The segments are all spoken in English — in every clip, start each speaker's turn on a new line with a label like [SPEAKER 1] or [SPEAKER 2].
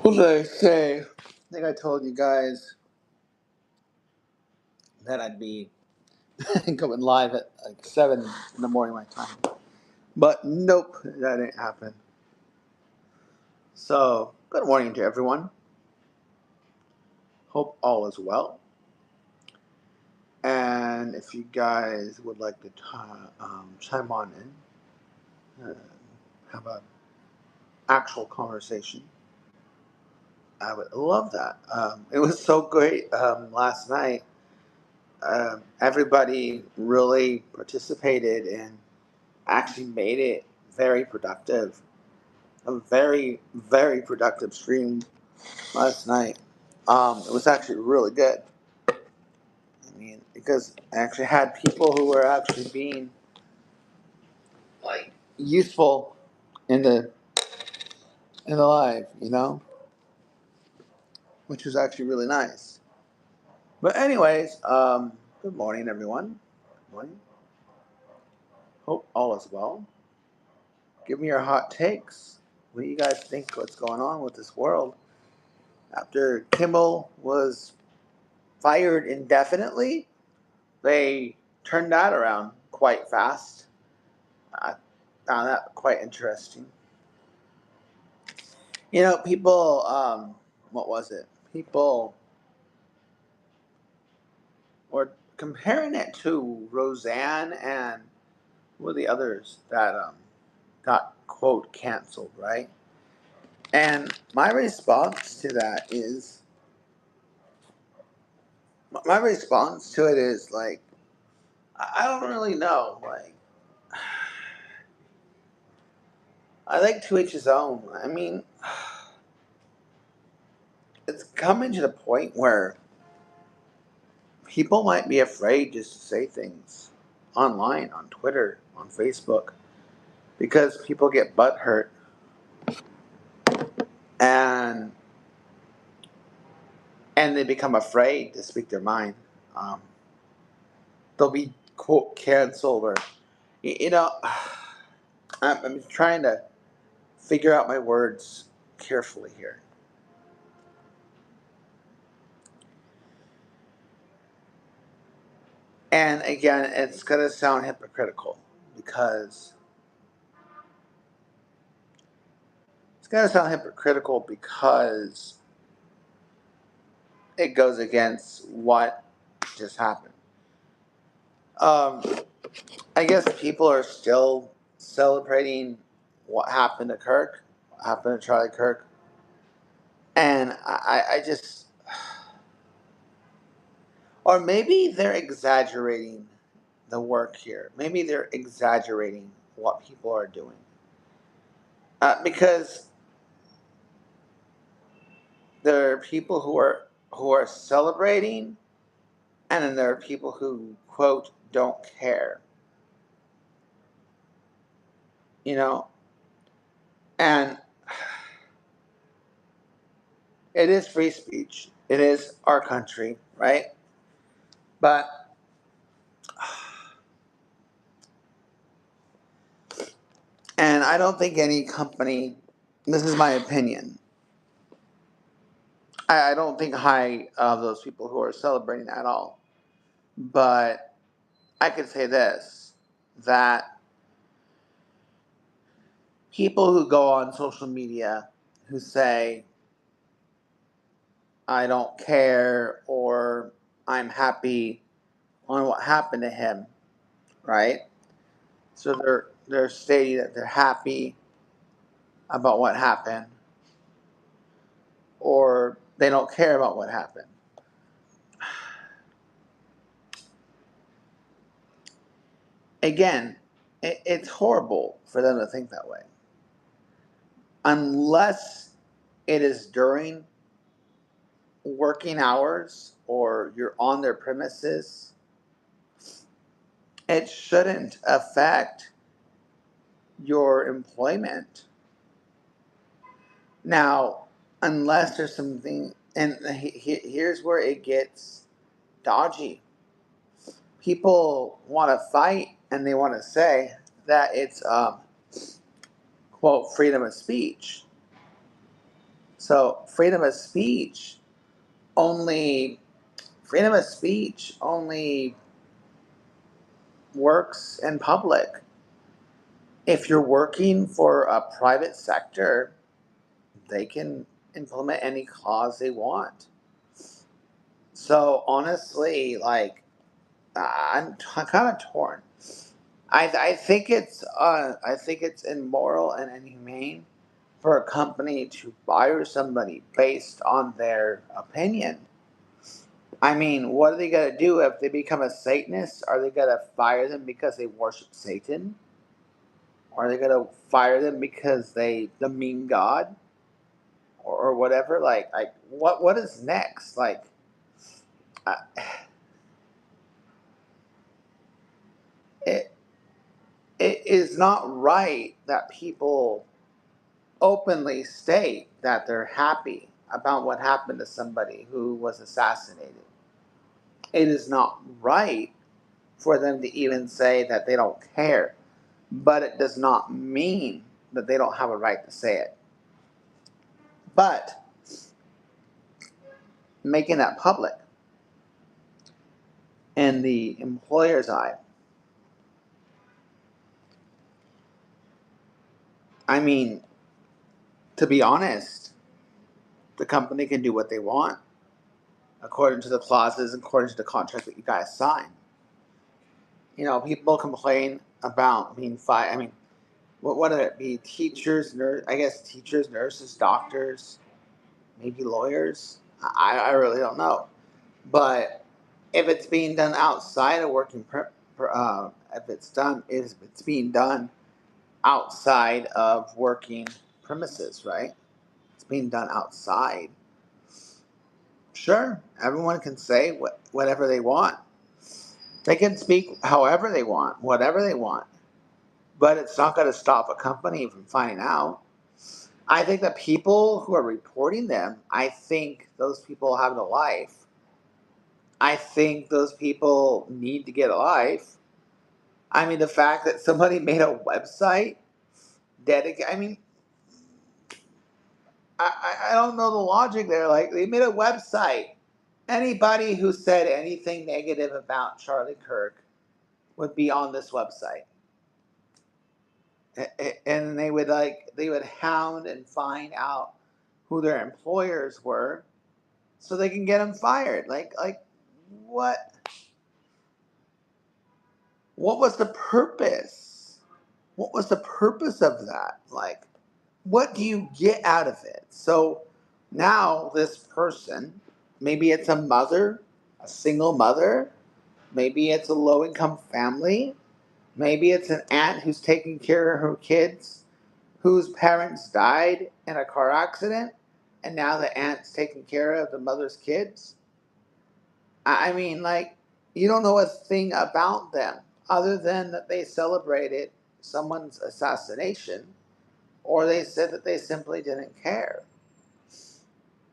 [SPEAKER 1] What did I say? I think I told you guys that I'd be going live at like 7 in the morning my time. But nope, that didn't happen. So, good morning to everyone. Hope all is well. And if you guys would like to chime on in, have an actual conversation, I would love that. It was so great last night. Everybody really participated and actually made it very productive. A very, very productive stream last night. It was actually really good. I mean, because I actually had people who were actually being like useful in the live, which was actually really nice. But anyways, good morning, everyone. Good morning. Hope all is well. Give me your hot takes. What do you guys think? What's going on with this world? After Kimmel was fired indefinitely, they turned that around quite fast. I found that quite interesting. People, what was it? People were comparing it to Roseanne and what were the others that got, quote, canceled, right? And my response to that is, my response to it is like, I don't really know. Like, I like to each his own. I mean, it's coming to the point where people might be afraid just to say things online, on Twitter, on Facebook, because people get butt hurt and they become afraid to speak their mind. Um, they'll be, quote, canceled, or you know. I'm trying to figure out my words carefully here. And again, it's going to sound hypocritical because it goes against what just happened. Um, I guess people are still celebrating what happened to Kirk, what happened to Charlie Kirk, and I just, or maybe they're exaggerating the work here. Maybe they're exaggerating what people are doing, because there are people who are celebrating, and then there are people who, quote, don't care. You know, and it is free speech. It is our country, right? But and I don't think any company. This is my opinion. I don't think high of those people who are celebrating at all. But I could say this, that people who go on social media who say, I don't care, or I'm happy on what happened to him, right? So they're stating that they're happy about what happened, or they don't care about what happened. Again, it's horrible for them to think that way. Unless it is during working hours or you're on their premises, it shouldn't affect your employment. Now, unless there's something, and here's where it gets dodgy. People want to fight and they want to say that it's, quote, freedom of speech. So only freedom of speech only works in public. If you're working for a private sector, they can implement any clause they want. So honestly, like I'm kind of torn. I think it's immoral and inhumane for a company to fire somebody based on their opinion. I mean, what are they gonna do if they become a Satanist? Are they gonna fire them because they worship Satan? Are they gonna fire them because they demean God or whatever? Like what is next? Like, uh, it it is not right that people openly state that they're happy about what happened to somebody who was assassinated. It is not right for them to even say that they don't care, but it does not mean that they don't have a right to say it. But making that public in the employer's eye, I mean, to be honest, the company can do what they want according to the clauses, according to the contract that you guys sign. You know, people complain about being fired. I mean, what would it be? Teachers, I guess teachers, nurses, doctors, maybe lawyers. I really don't know. But if it's being done outside of working, if it's being done outside of working premises, right? It's being done outside. Sure, everyone can say whatever they want. They can speak however they want, whatever they want. But it's not going to stop a company from finding out. I think the people who are reporting them, I think those people have a life. I think those people need to get a life. I mean, the fact that somebody made a website dedicated, I mean, I don't know the logic there. Like, they made a website. Anybody who said anything negative about Charlie Kirk would be on this website. And they would hound and find out who their employers were so they can get them fired. Like what what was the purpose? What was the purpose of that? Like, what do you get out of it? So now this person, maybe it's a mother, a single mother, maybe it's a low income family, maybe it's an aunt who's taking care of her kids whose parents died in a car accident, and now the aunt's taking care of the mother's kids. I mean, like, you don't know a thing about them other than that they celebrated someone's assassination, or they said that they simply didn't care.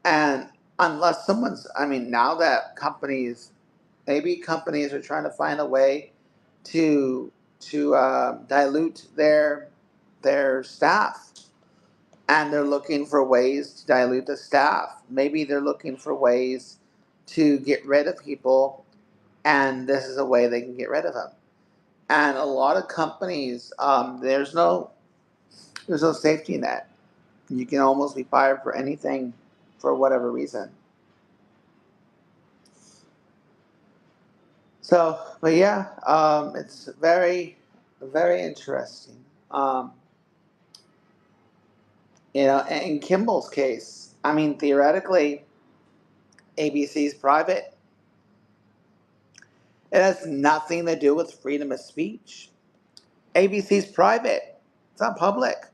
[SPEAKER 1] And unless I mean, now that maybe companies are trying to find a way to dilute their staff, and they're looking for ways to dilute the staff. Maybe they're looking for ways to get rid of people, and this is a way they can get rid of them. And a lot of companies, there's no safety net. You can almost be fired for anything, for whatever reason. So, but yeah, it's very interesting. Um, in Kimball's case, I mean, theoretically, ABC's private. It has nothing to do with freedom of speech. ABC's private. It's not public.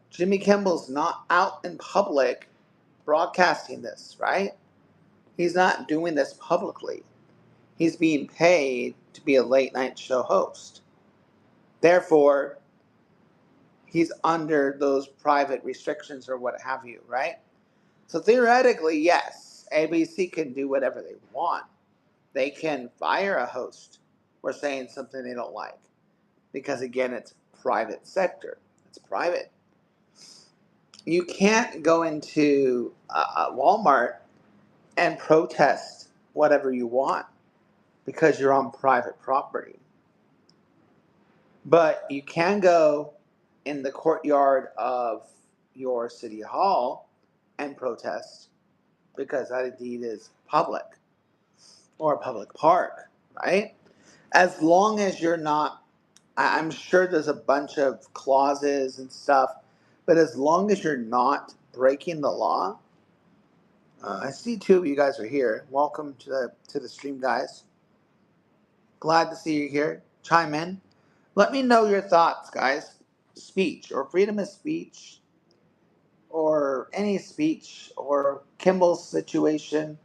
[SPEAKER 1] Jimmy Kimball's not out in public broadcasting this, right? He's not doing this publicly. He's being paid to be a late night show host. Therefore, he's under those private restrictions or what have you, right? So theoretically, yes, ABC can do whatever they want. They can fire a host for saying something they don't like. Because again, it's private sector. It's private. you can't go into Walmart and protest whatever you want because you're on private property. But you can go in the courtyard of your city hall and protest because that indeed is public or a public park, right? As long as you're not, I'm sure there's a bunch of clauses and stuff, but as long as you're not breaking the law, I see two of you guys are here. Welcome to the stream, guys. Glad to see you here. Chime in. Let me know your thoughts, guys. Speech or freedom of speech or any speech or Kimball's situation,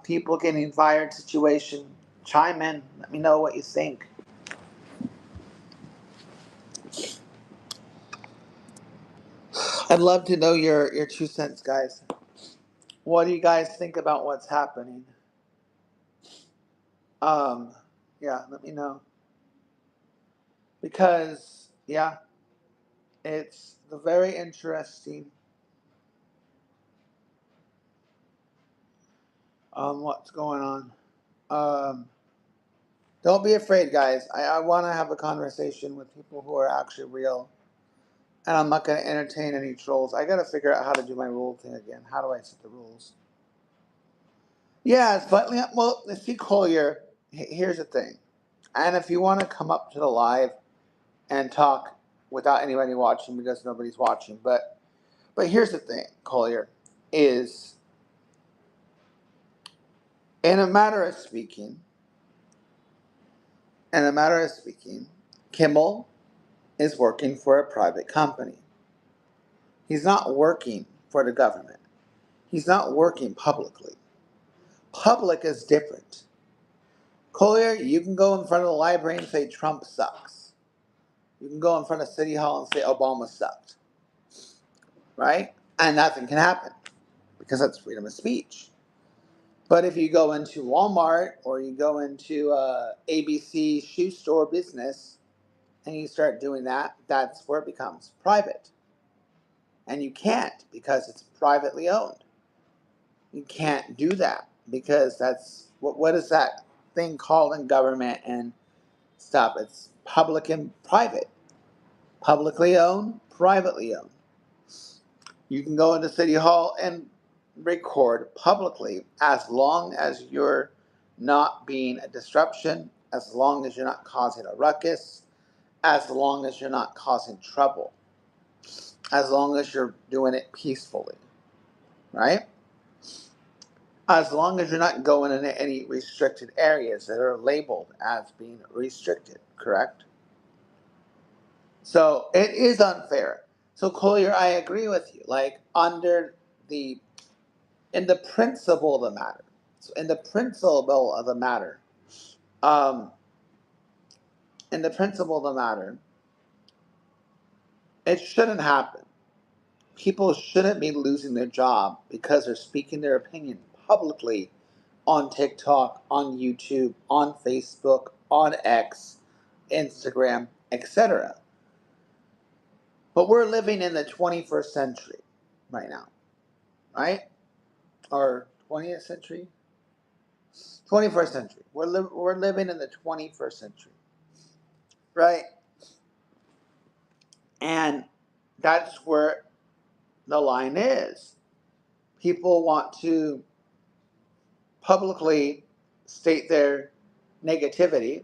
[SPEAKER 1] people getting fired situation. Chime in. Let me know what you think. I'd love to know your 2 cents, guys. What do you guys think about what's happening? Um, yeah, let me know. Because, yeah, it's the very interesting what's going on. Don't be afraid, guys. I want to have a conversation with people who are actually real. And I'm not going to entertain any trolls. I got to figure out how to do my rule thing again. How do I set the rules? Yeah, it's slightly. Well, see, Collier, here's the thing. And if you want to come up to the live and talk without anybody watching because nobody's watching. But here's the thing, Collier, is in a matter of speaking, Kimmel is working for a private company. He's not working for the government. He's not working publicly. Public is different. Collier, you can go in front of the library and say Trump sucks. You can go in front of City Hall and say Obama sucked. Right? And nothing can happen because that's freedom of speech. But if you go into Walmart or you go into ABC shoe store business and you start doing that, that's where it becomes private. And you can't because it's privately owned. You can't do that because that's what is that thing called in government and stuff? It's public and private. Publicly owned, privately owned. You can go into City Hall and record publicly as long as you're not being a disruption, as long as you're not causing a ruckus, as long as you're not causing trouble, as long as you're doing it peacefully, right? As long as you're not going into any restricted areas that are labeled as being restricted, correct? So it is unfair. So Collier, I agree with you. Like the in the principle of the matter. So in the principle of the matter, um, in the principle of the matter, it shouldn't happen. People shouldn't be losing their job because they're speaking their opinion publicly on TikTok, on YouTube, on Facebook, on X, Instagram, etc. But we're living in the 21st century right now, right? Or 20th century? 21st century. We're living in the 21st century, right? And that's where the line is. People want to publicly state their negativity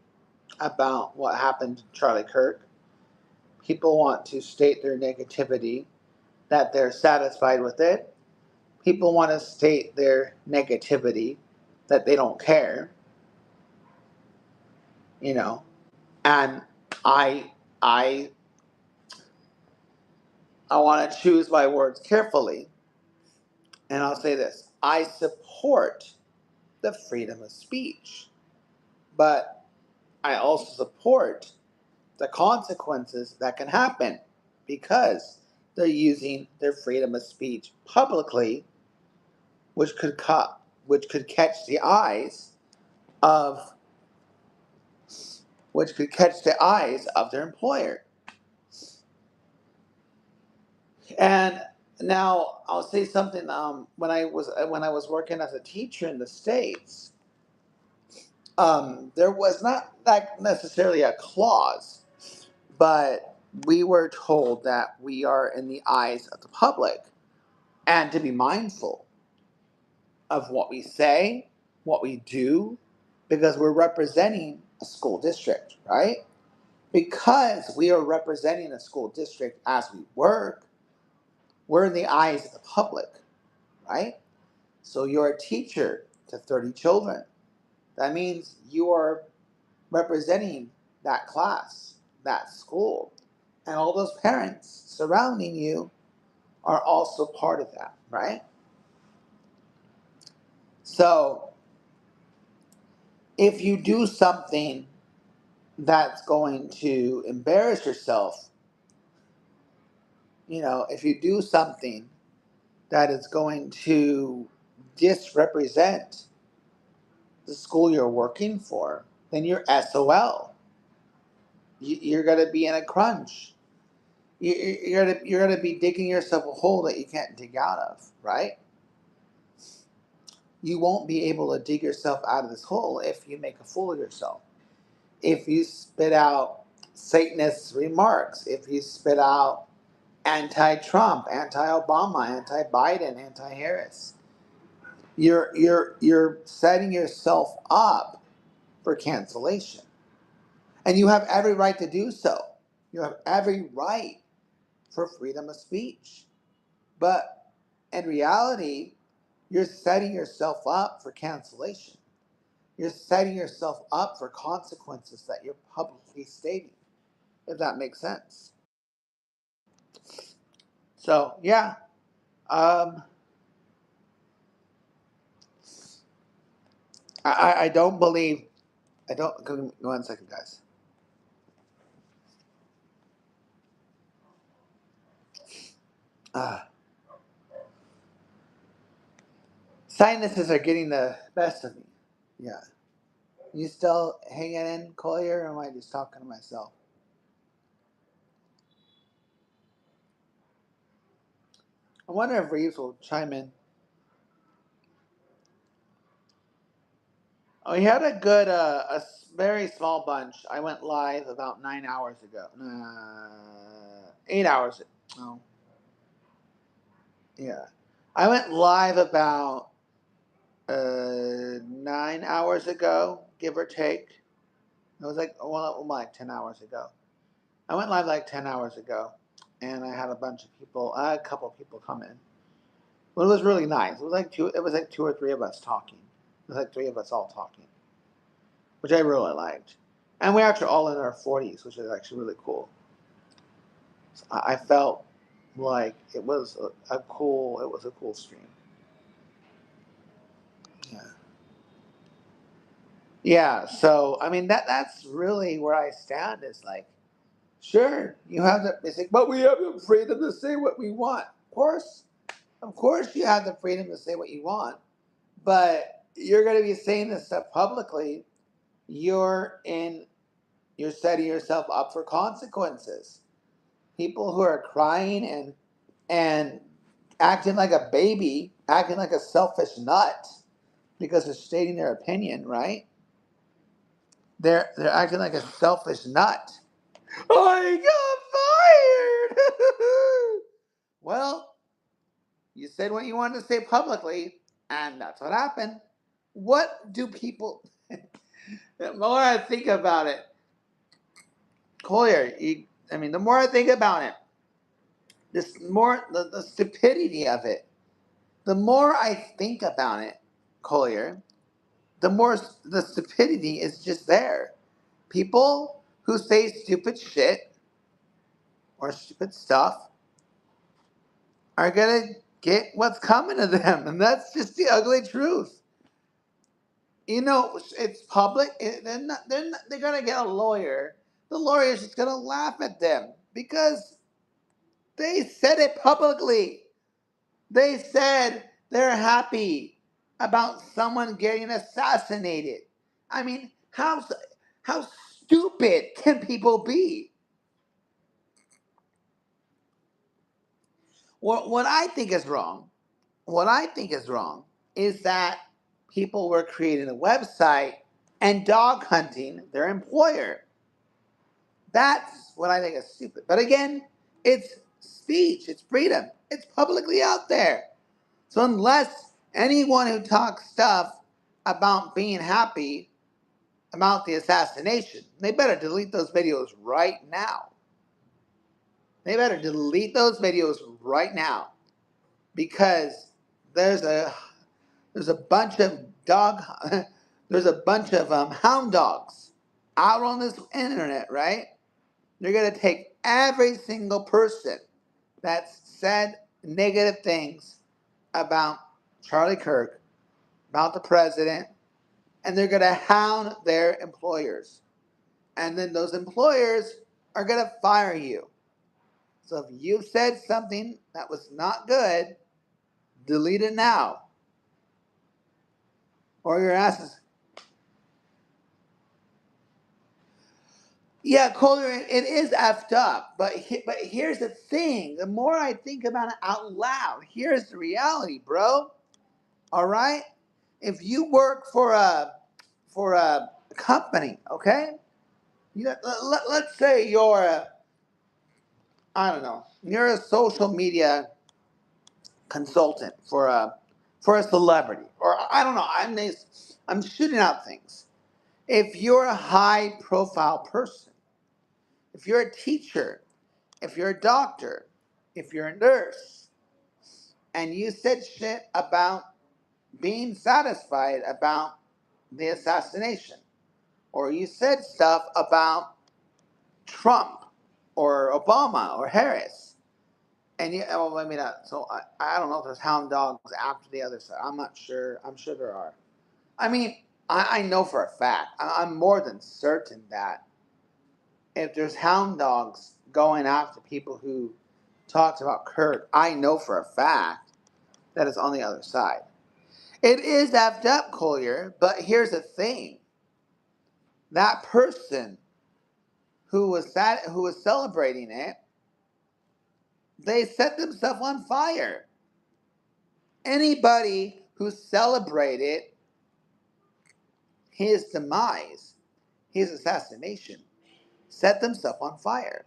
[SPEAKER 1] about what happened to Charlie Kirk. People want to state their negativity that they're satisfied with it. People want to state their negativity that they don't care, you know. And I I I want to choose my words carefully. And I'll say this. I support the freedom of speech, but I also support the consequences that can happen because they're using their freedom of speech publicly, which could catch the eyes of their employer. And Now, I'll say something. When I was working as a teacher in the states, there was not like necessarily a clause, but we were told that we are in the eyes of the public and to be mindful of what we say, what we do, because we're representing a school district, right? Because we are representing a school district as we work, we're in the eyes of the public, right? So you're a teacher to 30 children. That means you are representing that class, that school. And all those parents surrounding you are also part of that, right? So if you do something that's going to embarrass yourself, if you do something that is going to disrepresent the school you're working for, then you're SOL. You're going to be in a crunch. You're gonna be digging yourself a hole that you can't dig out of, right? You won't be able to dig yourself out of this hole if you make a fool of yourself. If you spit out Satanist remarks, if you spit out anti-Trump, anti-Obama, anti-Biden, anti-Harris, you're setting yourself up for cancellation, and you have every right to do so. You have every right for freedom of speech. But in reality, you're setting yourself up for cancellation. You're setting yourself up for consequences that you're publicly stating, if that makes sense. So, yeah. Um, I don't believe, I don't, go 1 second, guys. Uh, Sinuses are getting the best of me. Yeah. You still hanging in, Collier, or am I just talking to myself? I wonder if Reeves will chime in. Oh, he had a good, very small bunch. I went live about 9 hours ago. 8 hours. Oh, yeah. I went live about 9 hours ago, give or take. It was like 10 hours ago. I went live like 10 hours ago, and I had a bunch of people, a couple of people come in. Well, it was really nice. It was like two. It was like two or three of us talking. It was like three of us all talking, which I really liked. And we're actually all in our 40s, which is actually really cool. So I felt like it was a cool stream. Yeah. Yeah. So I mean that's really where I stand. Is like, sure, you have the it's like, but we have the freedom to say what we want. Of course, you have the freedom to say what you want, but you're going to be saying this stuff publicly. You're in. You're setting yourself up for consequences. People who are crying and acting like a baby, acting like a selfish nut because they're stating their opinion, right? They're acting like a selfish nut. I got fired. Well, you said what you wanted to say publicly, and that's what happened. What do people? The more I think about it, Collier, the more I think about it, this more the stupidity of it. The more I think about it, Collier, the more the stupidity is just there. People who say stupid shit or stupid stuff are gonna get what's coming to them, and that's just the ugly truth. It's public. They're gonna get a lawyer. The lawyer's just gonna laugh at them because they said it publicly. They said they're happy about someone getting assassinated. I mean, how stupid can people be? What I think is wrong, what I think is wrong is that people were creating a website and dog hunting their employer. That's what I think is stupid. But again, it's speech, it's freedom, it's publicly out there. So unless anyone who talks stuff about being happy about the assassination, they better delete those videos right now. They better delete those videos right now because there's a there's a bunch of dog there's a bunch of hound dogs out on this internet, right? They're gonna take every single person that's said negative things about Charlie Kirk, about the president, and they're gonna hound their employers. And then those employers are gonna fire you. So if you said something that was not good, delete it now. Or your ass is. Yeah, Colder, it is effed up. But here's the thing: the more I think about it out loud, here's the reality, bro. All right, if you work for a company, okay, let's say you're a, I don't know, you're a social media consultant for a celebrity, or I don't know. I'm shooting out things. If you're a high profile person, if you're a teacher, if you're a doctor, if you're a nurse, and you said shit about being satisfied about the assassination, or you said stuff about Trump or Obama or Harris, and you, well, I mean, so I don't know if there's hound dogs after the other side. I'm not sure. I'm sure there are. I mean, I know for a fact. I'm more than certain that if there's hound dogs going after people who talked about Kurt, I know for a fact that it's on the other side. It is effed up, Collier, but here's the thing. That person who was celebrating it, they set themselves on fire. Anybody who celebrated his demise, his assassination, set themselves on fire.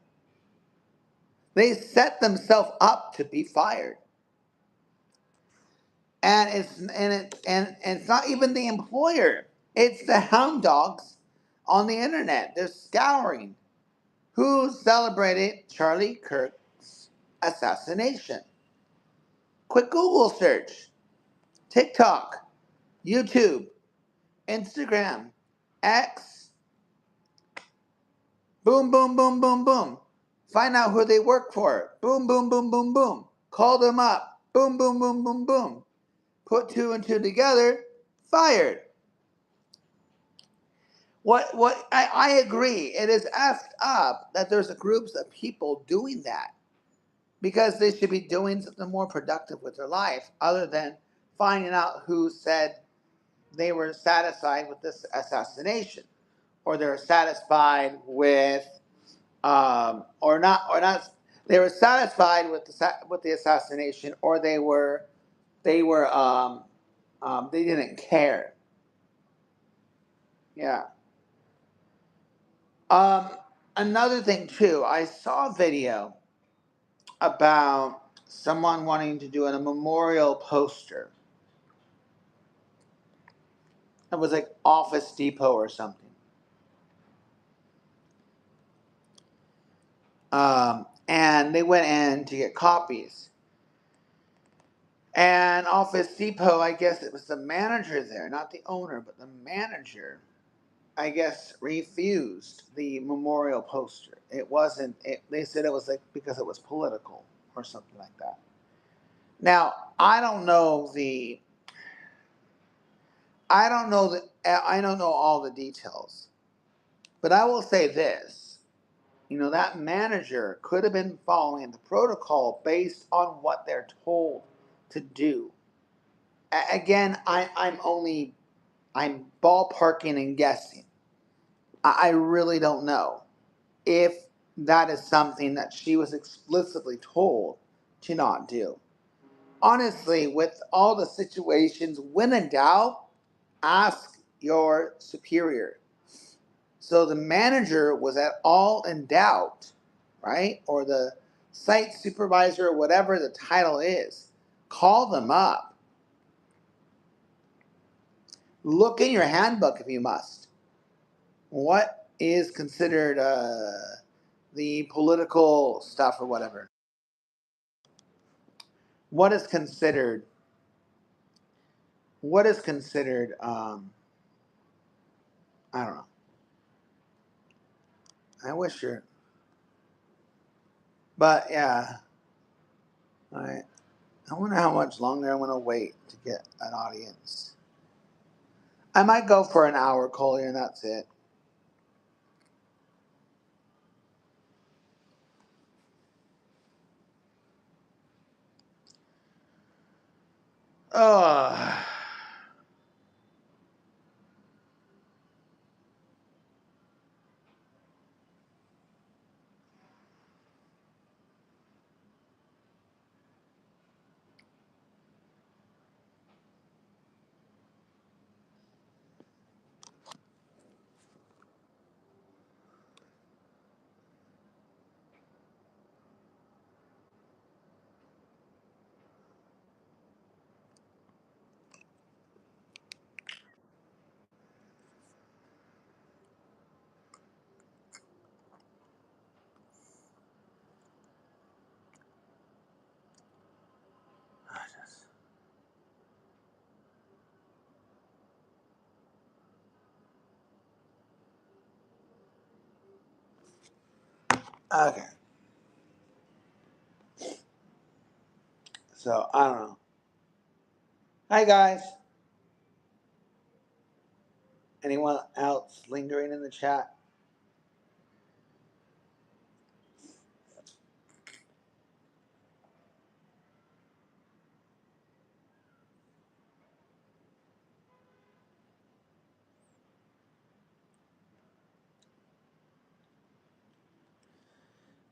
[SPEAKER 1] They set themselves up to be fired. And it's not even the employer. It's the hound dogs on the internet. They're scouring who celebrated Charlie Kirk's assassination. Quick Google search. TikTok, YouTube, Instagram, X, boom, boom, boom, boom, boom. Find out who they work for. Boom, boom, boom, boom, boom. Call them up. Boom, boom, boom, boom, boom. Put two and two together. Fired. I agree. It is effed up that there's groups of people doing that because they should be doing something more productive with their life other than finding out who said they were satisfied with this assassination or they're satisfied with or not they were satisfied with the assassination or they were they didn't care. Yeah. Um, Another thing too, I saw a video about someone wanting to do a memorial poster. It was like Office Depot or something. And they went in to get copies. And Office Depot, I guess it was the manager there, not the owner, but the manager, I guess, refused the memorial poster. It wasn't, they said it was like because it was political or something like that. Now, I don't know all the details, but I will say this. You know, that manager could have been following the protocol based on what they're told to do. Again, I'm ballparking and guessing. I really don't know if that is something that she was explicitly told to not do. Honestly, with all the situations, when in doubt, ask your superior. So the manager was at all in doubt, right? Or the site supervisor, or whatever the title is. Call them up. Look in your handbook if you must. What is considered the political stuff or whatever? What is considered? What is considered? I don't know. I wish you're. But yeah, I I wonder how much longer I'm gonna wait to get an audience. I might go for an hour, Collier, and that's it. Oh, okay. So I don't know. Hi guys. Anyone else lingering in the chat?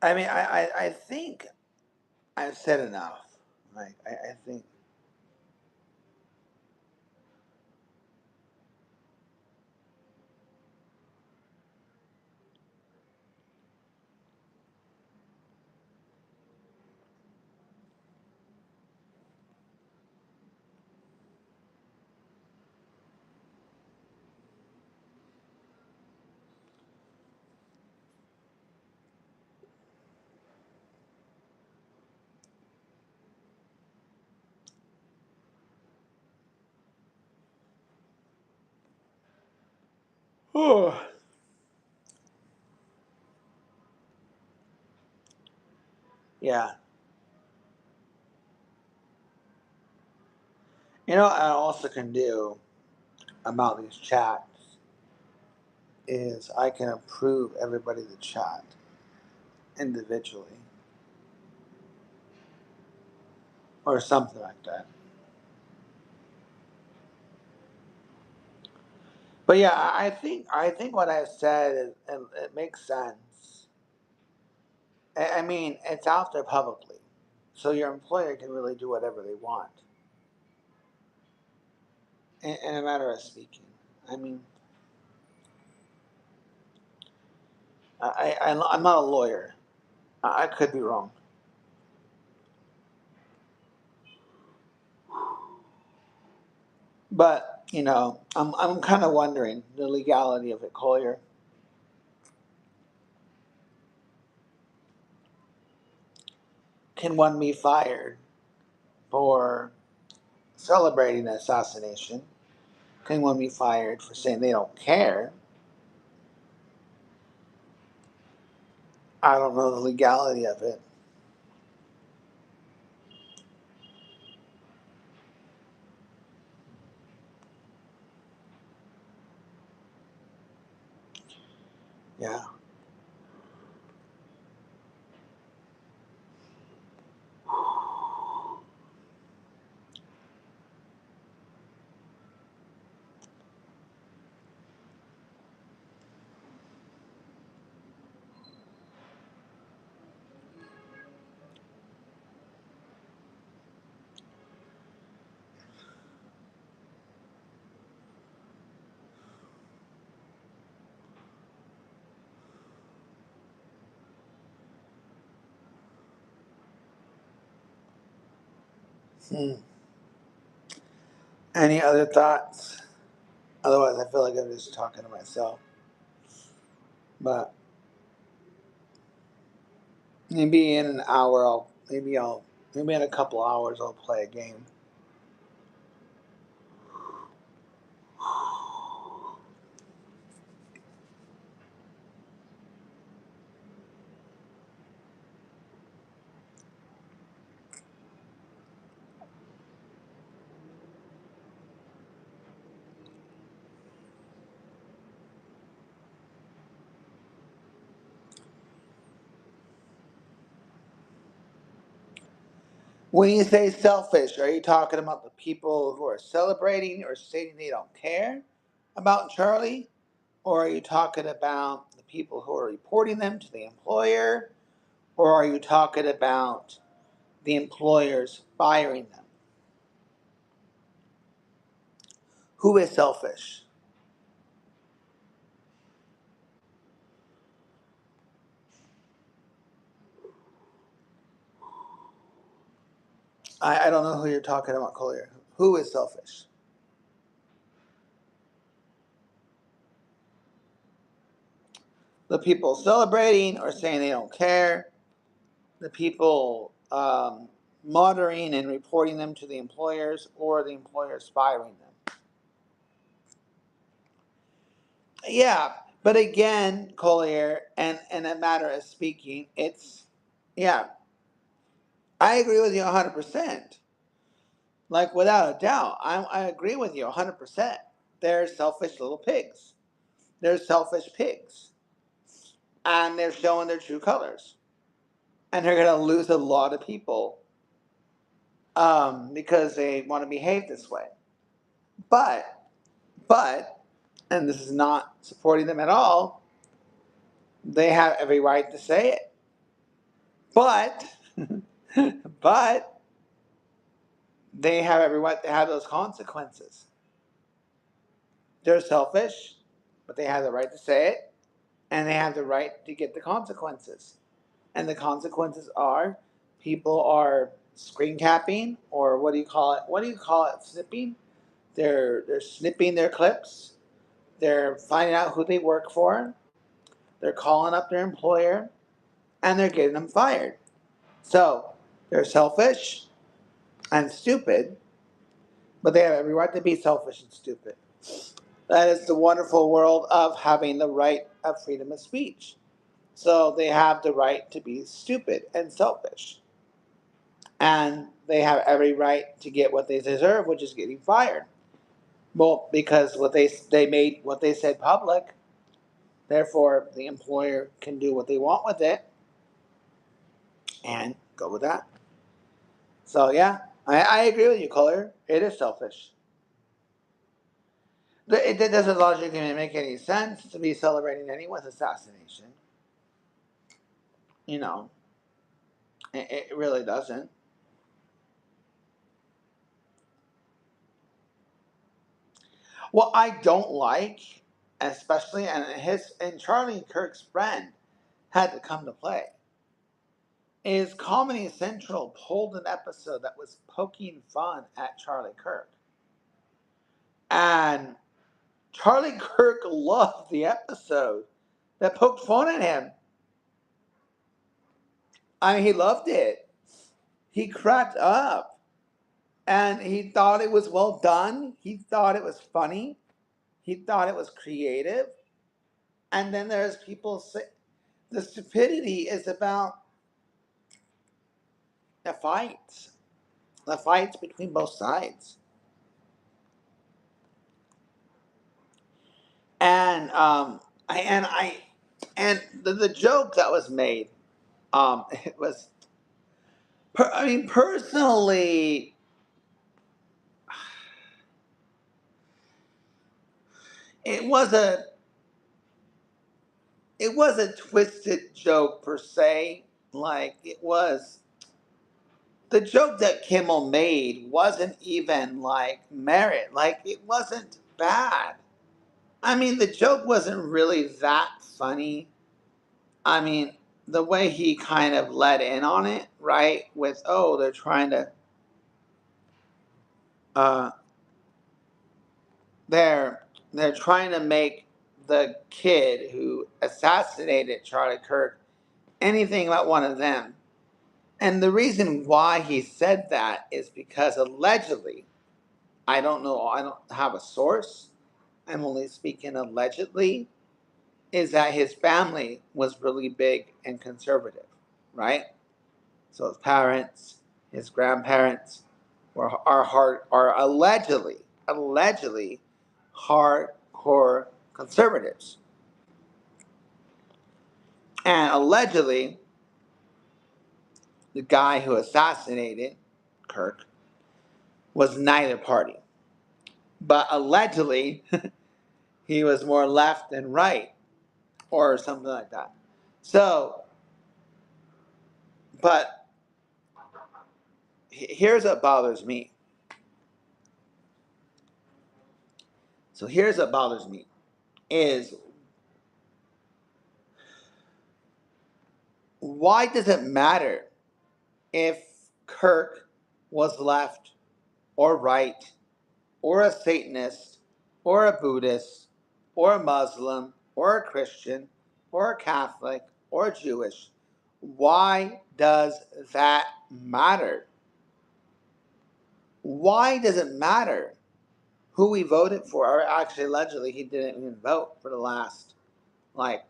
[SPEAKER 1] I mean, I think I've said enough. Like, I think. Oh, yeah. You know what I also can do about these chats is I can approve everybody to chat individually or something like that. But yeah, I think what I said is, it makes sense. I mean, it's out there publicly, so your employer can really do whatever they want in a matter of speaking. I mean, I'm not a lawyer. I could be wrong, but I'm kind of wondering the legality of it, Collier. Can one be fired for celebrating the assassination? Can one be fired for saying they don't care? I don't know the legality of it. Yeah. Hmm. Any other thoughts? Otherwise, I feel like I'm just talking to myself. But maybe in an hour, maybe in a couple hours, I'll play a game. When you say selfish, are you talking about the people who are celebrating or stating they don't care about Charlie? Or are you talking about the people who are reporting them to the employer? Or are you talking about the employers firing them? Who is selfish? I don't know who you're talking about, Collier. Who is selfish? The people celebrating or saying they don't care, the people monitoring and reporting them to the employers, or the employers firing them. Yeah, but again, Collier, and in a matter of speaking, it's, yeah, I agree with you 100%. Like, without a doubt, I agree with you 100%. They're selfish little pigs. They're selfish pigs. And they're showing their true colors. And they're going to lose a lot of people because they want to behave this way. But, and this is not supporting them at all, they have every right to say it. But, but, they have every right to have those consequences. They're selfish, but they have the right to say it, and they have the right to get the consequences. And the consequences are people are screen capping, or what do you call it? What do you call it? Snipping? They're snipping their clips. They're finding out who they work for. They're calling up their employer, and they're getting them fired. So they're selfish and stupid, but they have every right to be selfish and stupid. That is the wonderful world of having the right of freedom of speech. So they have the right to be stupid and selfish. And they have every right to get what they deserve, which is getting fired. Well, because they made what they said public, therefore the employer can do what they want with it and go with that. So yeah, I agree with you, Collier. It is selfish. It doesn't logically make any sense to be celebrating anyone's assassination. You know, it really doesn't. What I don't like, especially and Charlie Kirk's friend had to come to play, is Comedy Central pulled an episode that was poking fun at Charlie Kirk. And Charlie Kirk loved the episode that poked fun at him. I mean, he loved it. He cracked up. And he thought it was well done. He thought it was funny. He thought it was creative. And then there's people say the stupidity is about the fights between both sides. And I and the joke that was made, it was, I mean, personally, it was a it was a twisted joke per se. Like, it was, the joke that Kimmel made wasn't even like merit. Like, it wasn't bad. I mean, the joke wasn't really that funny. I mean, the way he kind of let in on it, right? With, oh, they're trying to uh, they're they're trying to make the kid who assassinated Charlie Kirk anything but one of them. And the reason why he said that is because allegedly, I don't know, I don't have a source, I'm only speaking allegedly, is that his family was really big and conservative, right? So his parents, his grandparents are allegedly hardcore conservatives. And allegedly, the guy who assassinated Kirk was neither party. But allegedly, he was more left than right, or something like that. So, but here's what bothers me. So here's what bothers me is, why does it matter if Kirk was left or right or a Satanist or a Buddhist or a Muslim or a Christian or a Catholic or Jewish? Why does that matter? Why does it matter who he voted for? Or actually, allegedly, he didn't even vote for the last, like,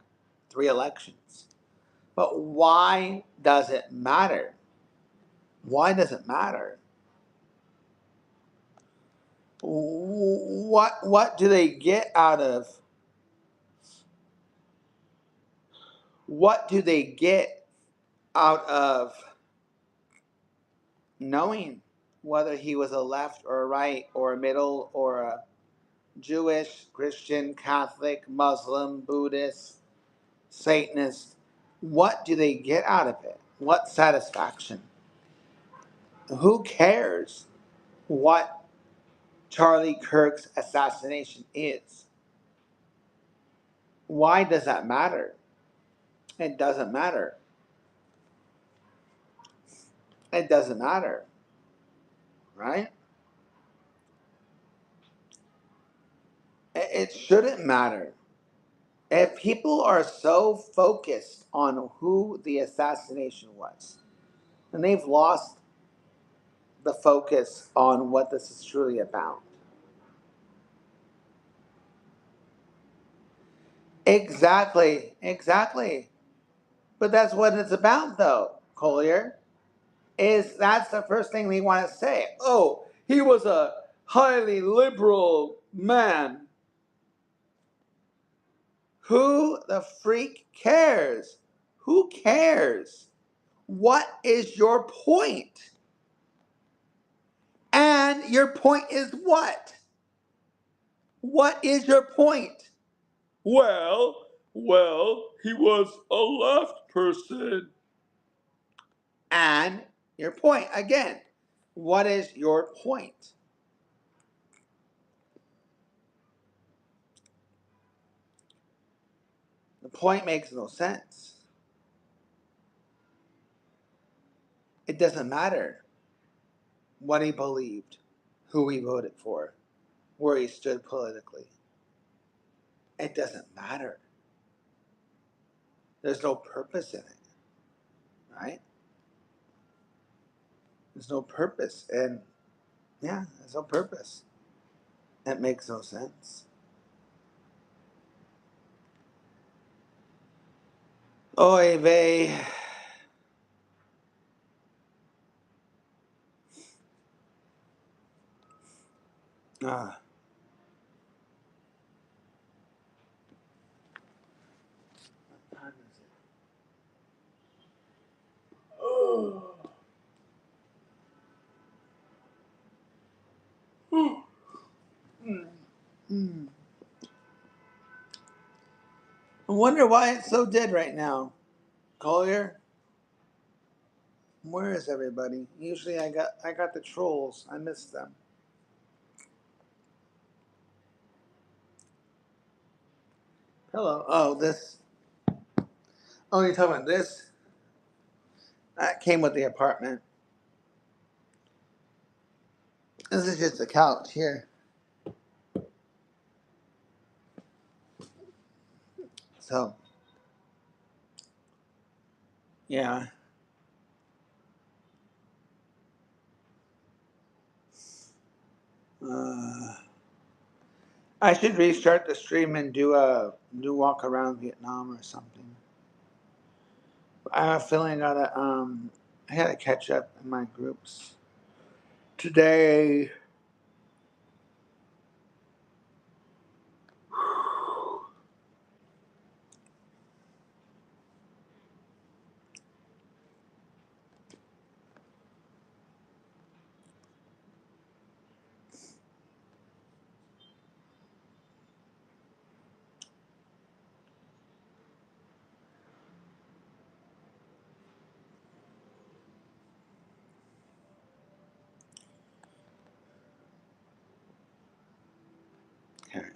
[SPEAKER 1] 3 elections. But why does it matter? Why does it matter? What do they get out of, what do they get out of knowing whether he was a left or a right or a middle or a Jewish, Christian, Catholic, Muslim, Buddhist, Satanist? What do they get out of it? What satisfaction? Who cares what Charlie Kirk's assassination is? Why does that matter? It doesn't matter. It doesn't matter, right? It shouldn't matter. If people are so focused on who the assassination was, then they've lost the focus on what this is truly about. Exactly, exactly. But that's what it's about, though, Collier. Is that's the first thing they want to say. Oh, he was a highly liberal man. Who the freak cares? Who cares? What is your point? And your point is what? What is your point? Well, he was a left person. And your point again. What is your point? The point makes no sense. It doesn't matter what he believed, who he voted for, where he stood politically. It doesn't matter. There's no purpose in it, right? There's no purpose. And yeah, there's no purpose. It makes no sense. Oy vey. Ah. What time is it? Oh. Mm. Mm. I wonder why it's so dead right now. Collier, where is everybody? Usually I got the trolls. I missed them. Hello. Oh, this. Oh, you're talking about this? That came with the apartment. This is just a couch here. So, yeah. Uh, I should restart the stream and do a new walk around Vietnam or something. I have a feeling I gotta catch up in my groups today. Okay.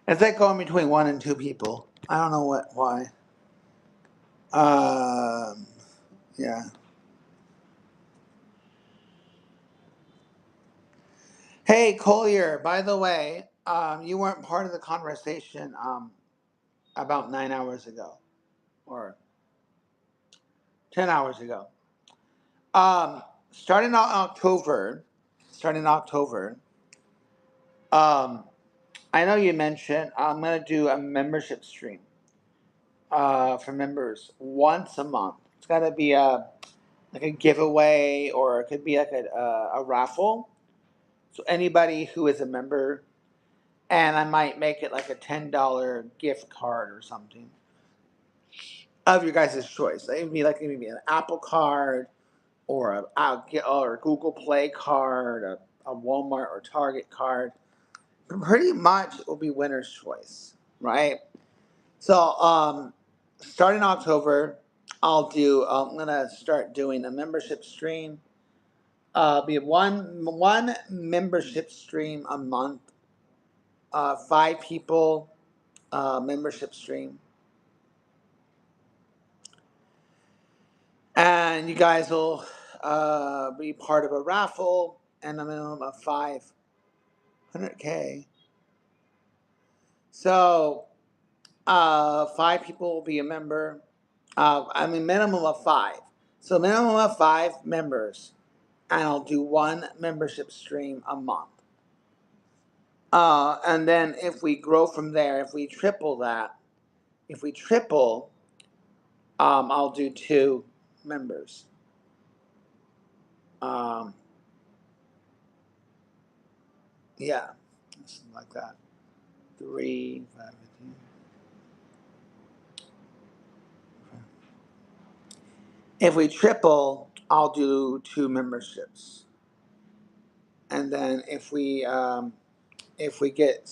[SPEAKER 1] It's like going between one and two people. I don't know why. Um, yeah. Hey Collier, by the way, you weren't part of the conversation about 9 hours ago or 10 hours ago. Um, starting out starting October. Um, I know you mentioned I'm gonna do a membership stream for members once a month. It's gotta be like a giveaway, or it could be like a raffle. So anybody who is a member, and I might make it like a $10 gift card or something of your guys' choice. It would be like maybe an Apple card or a Google Play card, a Walmart or Target card. Pretty much it will be winner's choice, right? So starting October, I'm gonna start doing a membership stream. Be one membership stream a month. 5 people membership stream, and you guys will be part of a raffle and a minimum of 500K. So 5 people will be a member. Minimum of 5. So minimum of 5 members, and I'll do one membership stream a month. And then if we grow from there, if we triple that, I'll do 2 members. Um, yeah, something like that. 3, 5, 15. If we triple, I'll do 2 memberships, and then if we get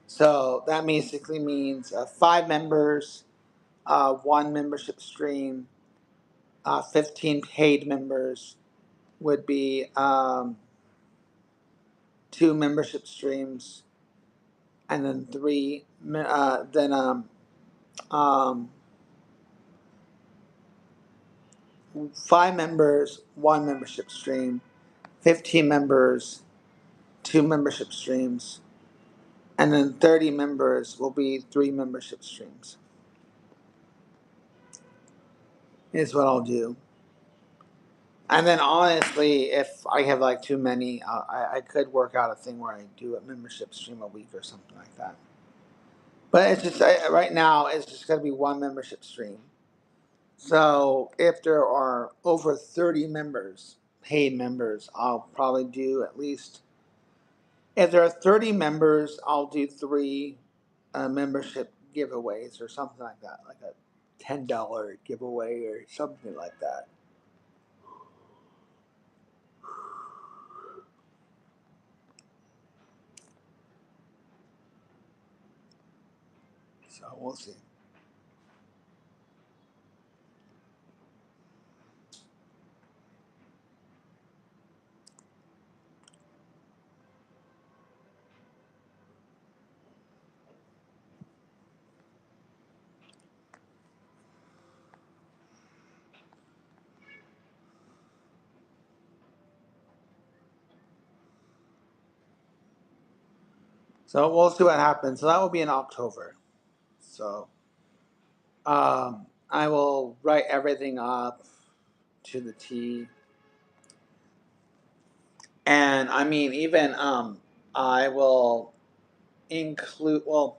[SPEAKER 1] so that basically means 5 members, one membership stream, 15 paid members would be 2 membership streams, and then um, 5 members, one membership stream, 15 members, 2 membership streams, and then 30 members will be 3 membership streams. Is what I'll do. And then honestly, if I have like too many, I could work out a thing where I do a membership stream a week or something like that. But it's just right now it's just going to be one membership stream. So if there are over 30 members, paid members, I'll probably do at least. If there are 30 members, I'll do 3 membership giveaways or something like that, like a $10 giveaway or something like that. So we'll see. So we'll see what happens. So that will be in October. So I will write everything up to the T. And I mean, even I will include. Well,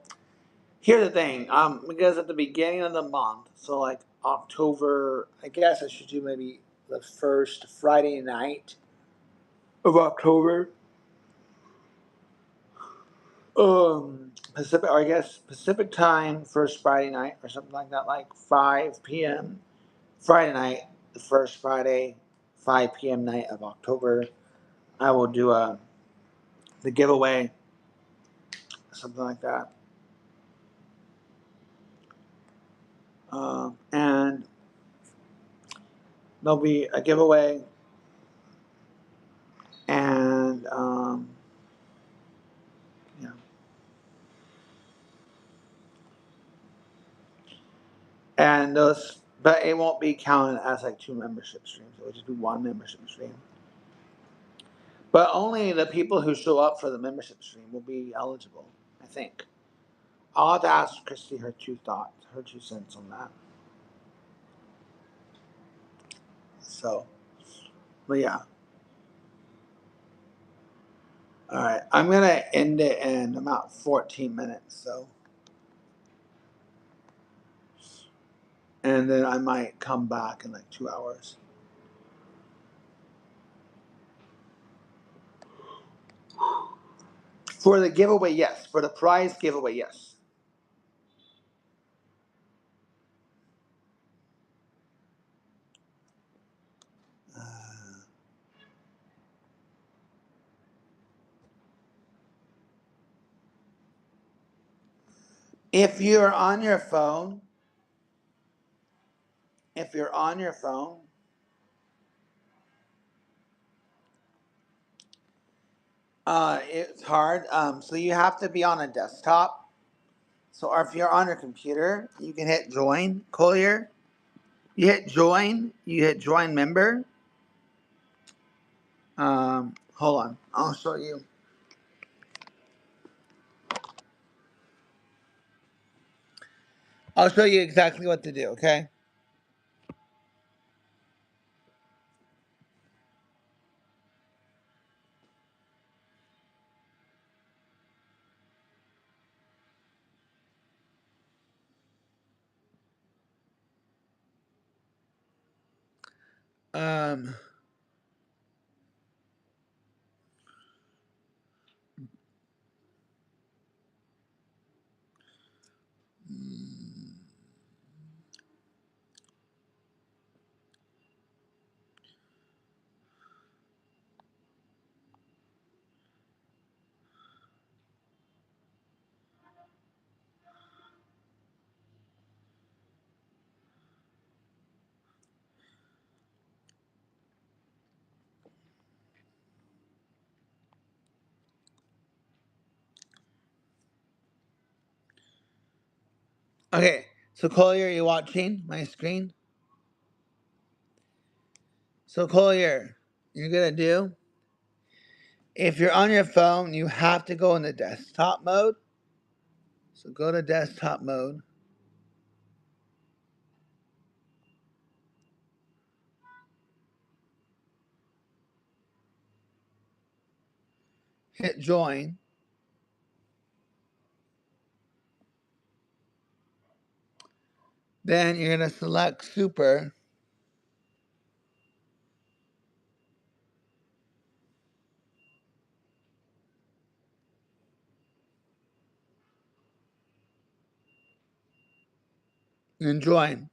[SPEAKER 1] here's the thing. Because at the beginning of the month, so like October, I guess I should do maybe the first Friday night of October. Pacific, or I guess Pacific time, first Friday night, or something like that, like 5 p.m. Friday night, the first Friday, 5 p.m. night of October. I will do the giveaway, something like that. And there'll be a giveaway, and yeah, and those, but it won't be counted as like two membership streams. It will just be one membership stream. But only the people who show up for the membership stream will be eligible, I think. I'll have to ask Christy her her 2 cents on that. So, but yeah. All right, I'm gonna end it in about 14 minutes. So, and then I might come back in like 2 hours. For the giveaway, yes. For the prize giveaway, yes. If you're on your phone, if you're on your phone, it's hard. So you have to be on a desktop. So, or if you're on your computer, you can hit join. Collier, you hit join. You hit join member. Hold on, I'll show you. I'll show you exactly what to do. Okay. Um. Okay. So Collier, you watching my screen? So Collier, you're gonna do. If you're on your phone, you have to go in the desktop mode. So go to desktop mode. Hit join. Then you're gonna select super. And join.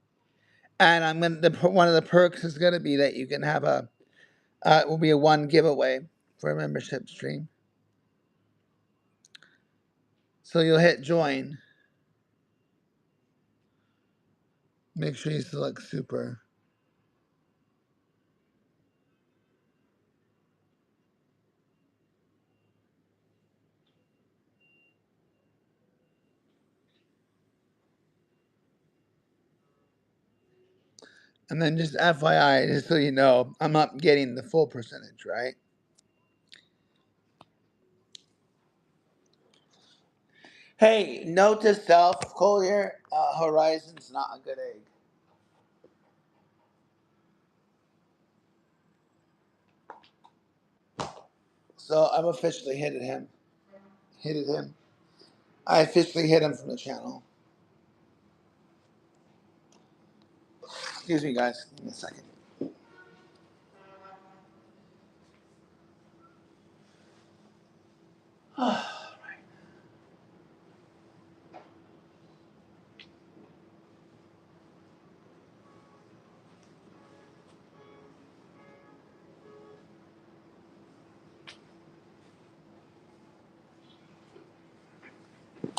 [SPEAKER 1] And I'm gonna one of the perks is gonna be that you can have it will be a one giveaway for a membership stream. So you'll hit join. Make sure you select super. And then just FYI, just so you know, I'm not getting the full percentage, right? Hey, note to self, Collier, Horizon's not a good egg. So I've officially hitted him. Hitted him. I officially hit him from the channel. Excuse me, guys. Give me a second.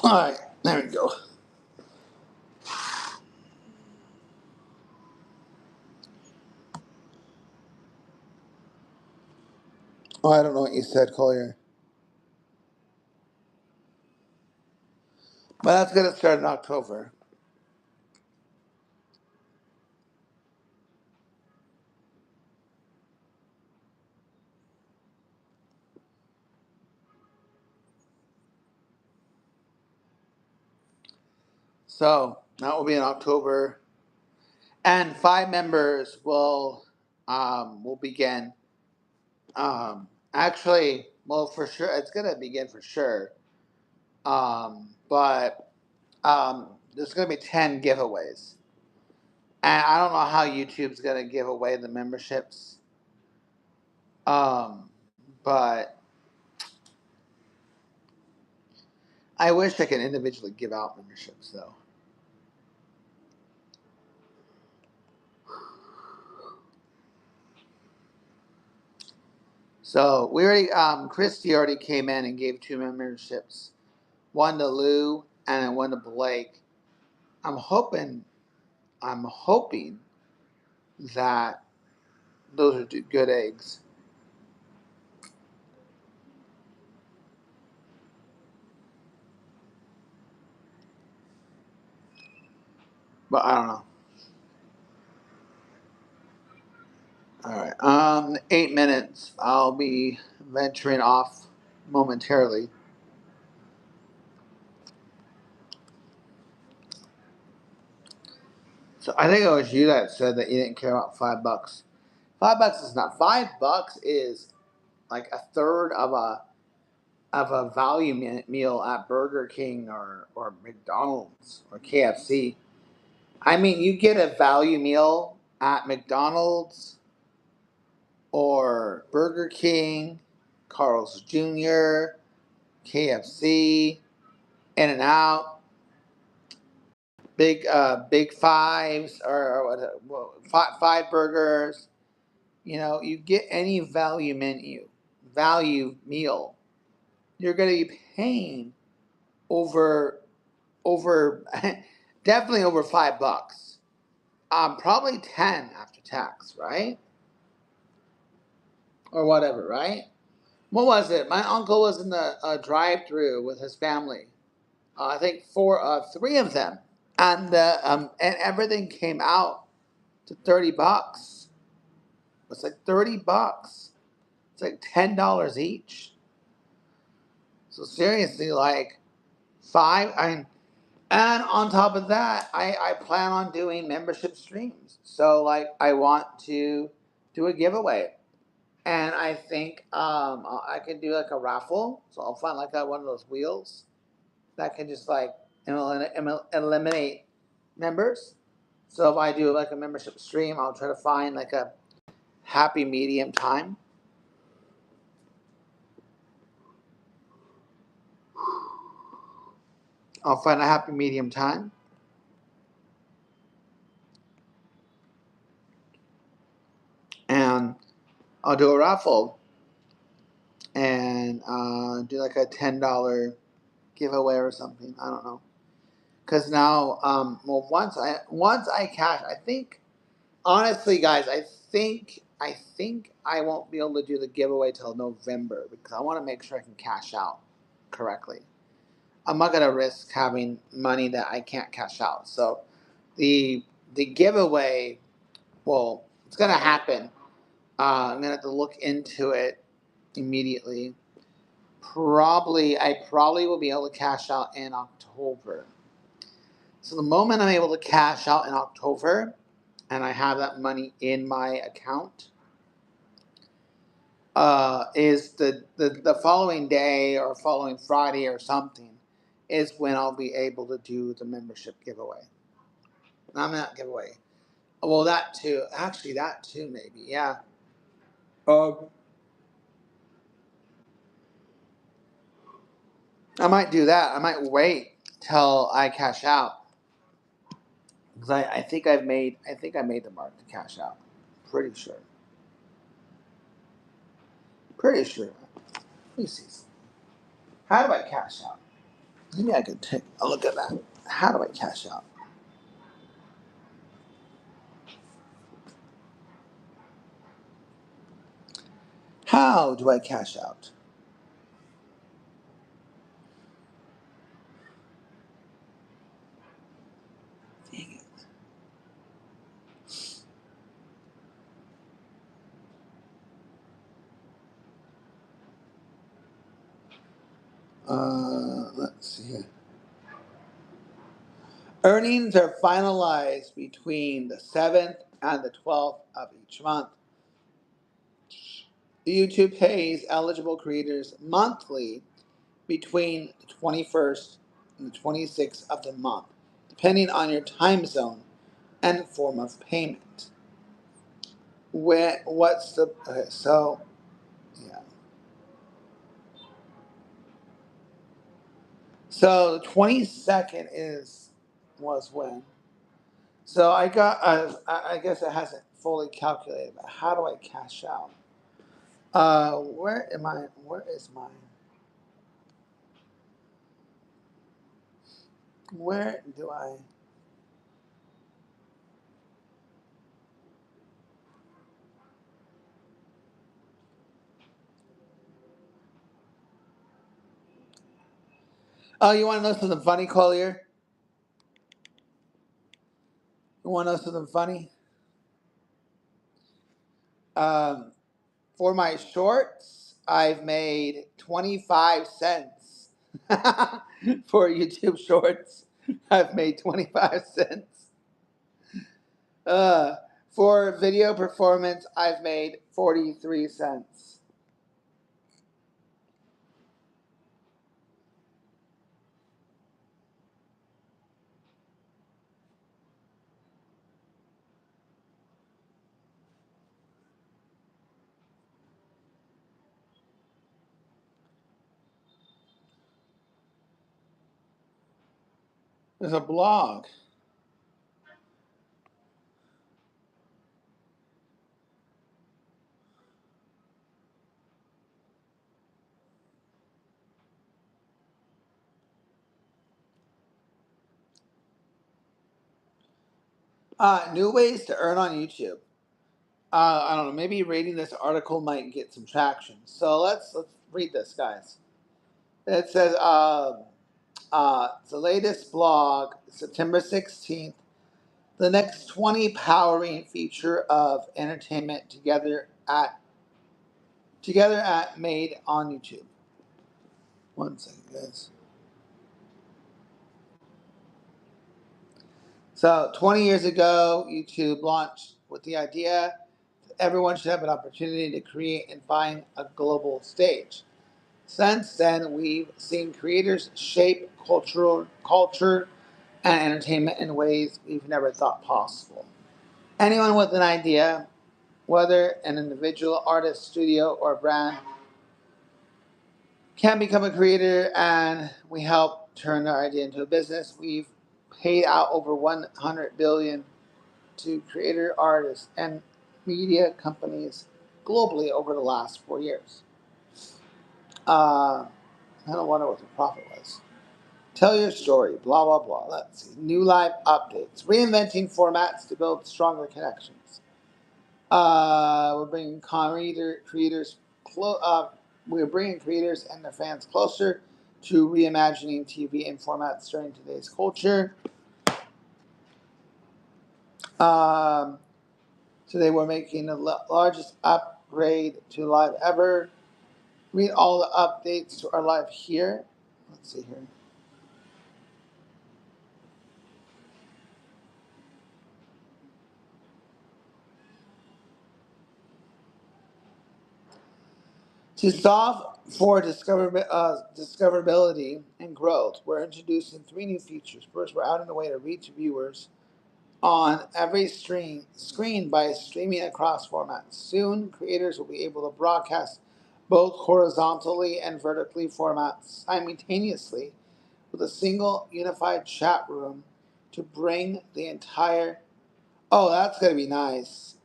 [SPEAKER 1] All right, there we go. Oh, I don't know what you said, Collier. But that's going to start in October. So that will be in October. And 5 members will begin. Actually, well, for sure, it's going to begin for sure. But there's going to be 10 giveaways. And I don't know how YouTube's going to give away the memberships. Um, but I wish I could individually give out memberships, though. So we already, Christy already came in and gave 2 memberships, one to Lou and one to Blake. I'm hoping that those are 2 good eggs. But I don't know. All right. 8 minutes. I'll be venturing off momentarily. So I think it was you that said that you didn't care about $5. $5 is not. $5 is like a third of a value meal at Burger King or McDonald's or KFC. I mean, you get a value meal at McDonald's or Burger King, Carl's Jr., KFC, In and Out, Big Fives or five burgers. You know, you get any value meal, you're going to be paying over definitely over $5. Probably 10 after tax, right? Or whatever, right? What was it? My uncle was in the drive-through with his family. I think 3 of them, and everything came out to $30. It's like $30. It's like $10 each. So seriously, like five. And on top of that, I plan on doing membership streams. So like I want to do a giveaway. And I think I can do like a raffle. So I'll find like one of those wheels that can just like eliminate members. So if I do like a membership stream, I'll try to find like a happy medium time. I'll find a happy medium time. And I'll do a raffle and do like a $10 giveaway or something. I don't know. Because now, well, once I cash, I think honestly, guys, I think I won't be able to do the giveaway till November because I want to make sure I can cash out correctly. I'm not gonna risk having money that I can't cash out. So, the the giveaway, well, it's gonna happen. I'm gonna have to look into it immediately. I probably will be able to cash out in October. So the moment I'm able to cash out in October and I have that money in my account, is the following day or following Friday or something is when I'll be able to do the membership giveaway. I'm not giveaway. Well, that too. Actually, that too, maybe. Yeah. Um, I might do that. I might wait till I cash out because I think I made the mark to cash out. Pretty sure. Pretty sure. Let me see. How do I cash out? Maybe I could take a look at that. How do I cash out? How do I cash out? Dang it. Let's see here. Earnings are finalized between the 7th and the 12th of each month. YouTube pays eligible creators monthly between the 21st and the 26th of the month, depending on your time zone and form of payment. What's the okay? So yeah. So the 22nd was when. So I got. I guess it hasn't fully calculated. But how do I cash out? Where am I? Where is mine? Where do I? Oh, you want to know something funny, Collier? You want to know something funny? Um, for my shorts, I've made 25 cents. For YouTube shorts, I've made 25 cents. Uh, for video performance, I've made 43 cents. There's a blog. New ways to earn on YouTube. I don't know. Maybe reading this article might get some traction. So let's read this, guys. It says it's the latest blog, September 16th. The next 20 powering feature of entertainment together at made on YouTube. One second, guys. So 20 years ago, YouTube launched with the idea that everyone should have an opportunity to create and find a global stage. Since then, we've seen creators shape culture and entertainment in ways we've never thought possible. Anyone with an idea, whether an individual, artist, studio, or brand, can become a creator, and we help turn their idea into a business. We've paid out over 100 billion to creator artists and media companies globally over the last 4 years. I don't wonder what the profit was. Tell your story, blah, blah, blah. Let's see. New live updates. Reinventing formats to build stronger connections. We're bringing creators, we're bringing creators and their fans closer to reimagining TV and formats during today's culture. Um, Today we're making the largest upgrade to live ever. read all the updates to our live here. Let's see here. To solve for discoverability and growth, we're introducing three new features. First, we're adding a way to reach viewers on every screen by streaming across formats. Soon, creators will be able to broadcast both horizontally and vertically formats simultaneously with a single unified chat room to bring the entire that's gonna be nice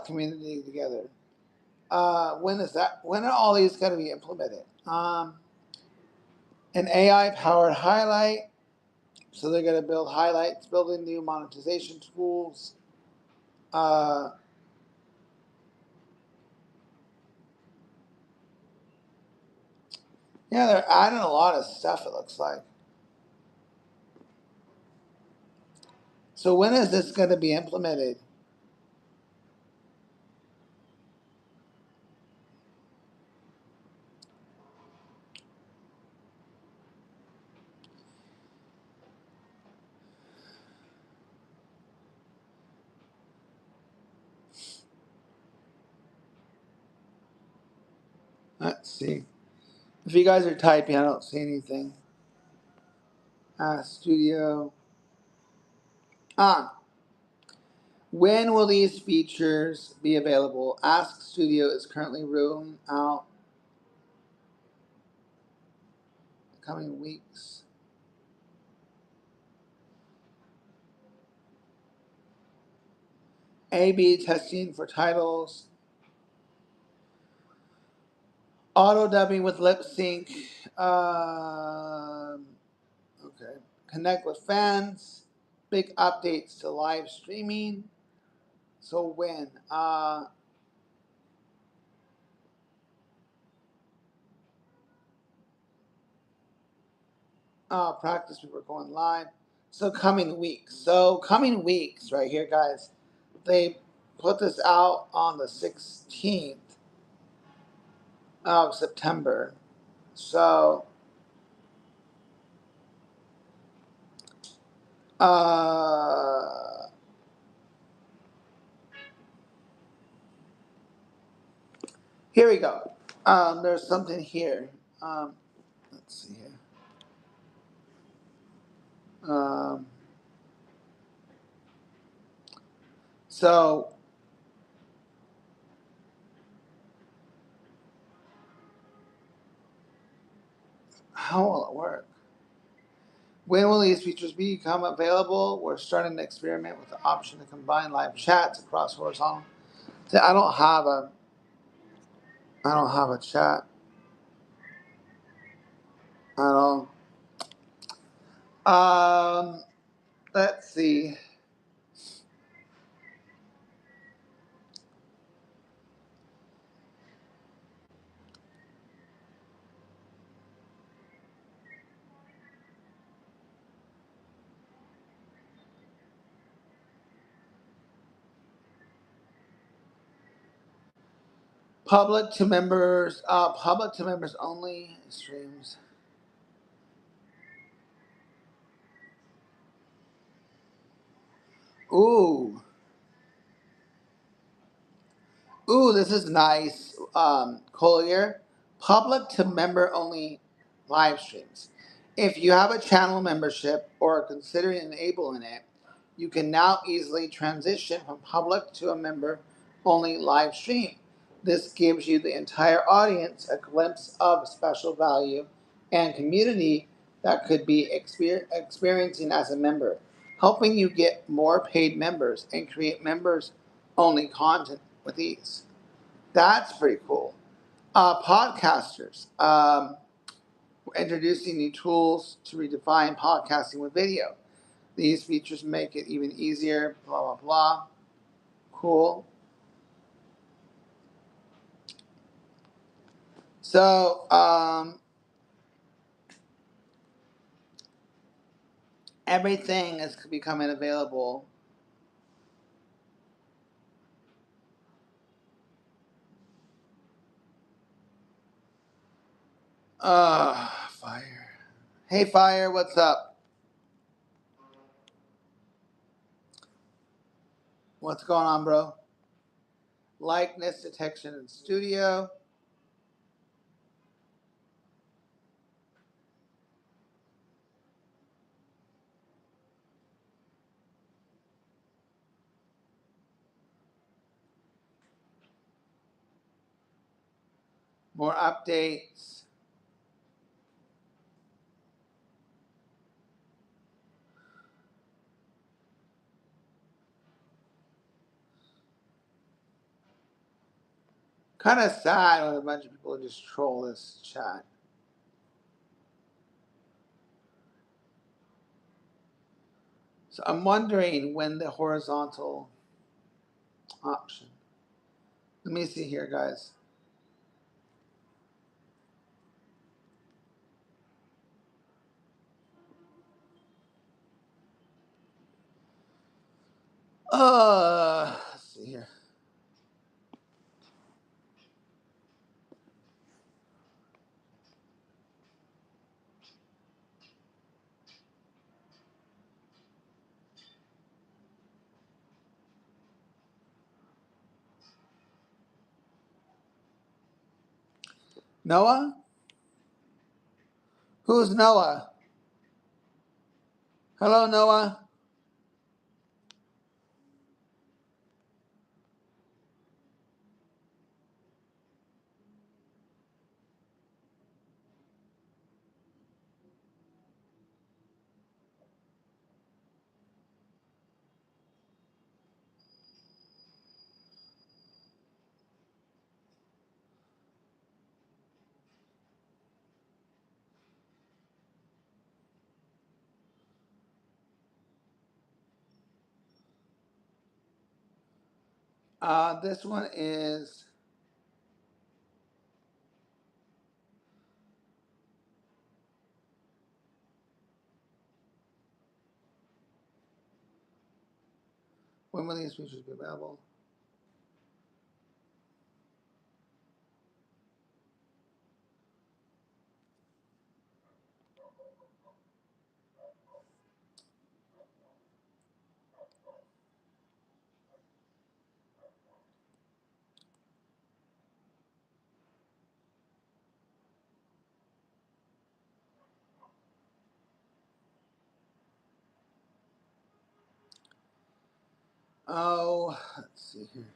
[SPEAKER 1] community together. When are all these gonna be implemented? An AI powered highlight. So they're gonna build highlights, building new monetization tools. Uh, yeah, they're adding a lot of stuff. It looks like. So when is this gonna be implemented? Let's see. If you guys are typing, I don't see anything. Studio. Ah, when will these features be available? Ask Studio is currently rolling out the coming weeks. A/B testing for titles. Auto dubbing with lip sync. Okay. Connect with fans. Big updates to live streaming. So when? Practice we were going live. So coming weeks. So coming weeks right here, guys. They put this out on the 16th of September. So here we go. There's something here. Let's see here. Um, so how will it work? When will these features become available? We're starting to experiment with the option to combine live chats across horizontal. See, I don't have a chat at all. Let's see. Public to members only streams. Ooh, ooh, this is nice. Collier, public to member only live streams. If you have a channel membership or are considering enabling it, you can now easily transition from public to a member only live stream. This gives you the entire audience a glimpse of special value and community that could be experiencing as a member, helping you get more paid members and create members only content with ease. That's pretty cool. Podcasters. Introducing new tools to redefine podcasting with video. These features make it even easier, blah, blah, blah. Cool. So, everything is becoming available. Fire. Hey, Fire, what's up? What's going on, bro? Likeness detection in studio. More updates. Kind of sad when a bunch of people just troll this chat. So I'm wondering when the horizontal option. Let me see here, guys. Let's see here. Noah? Who's Noah? Hello, Noah. This one is when will these features be available? Oh, let's see here.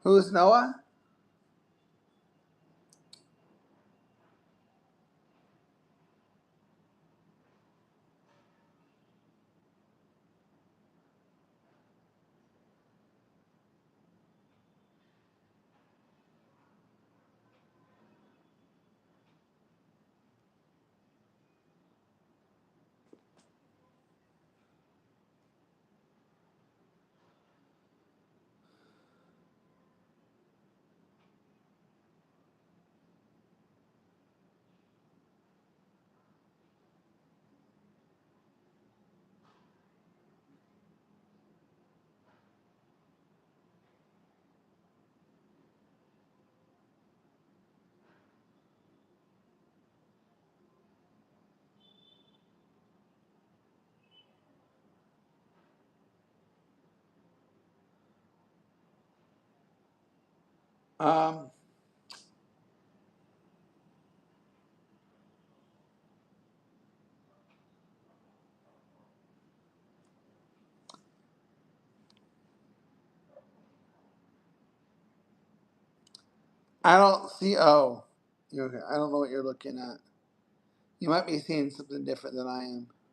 [SPEAKER 1] Who's Noah? Um, I don't see. Oh, I don't know what you're looking at. You might be seeing something different than I am.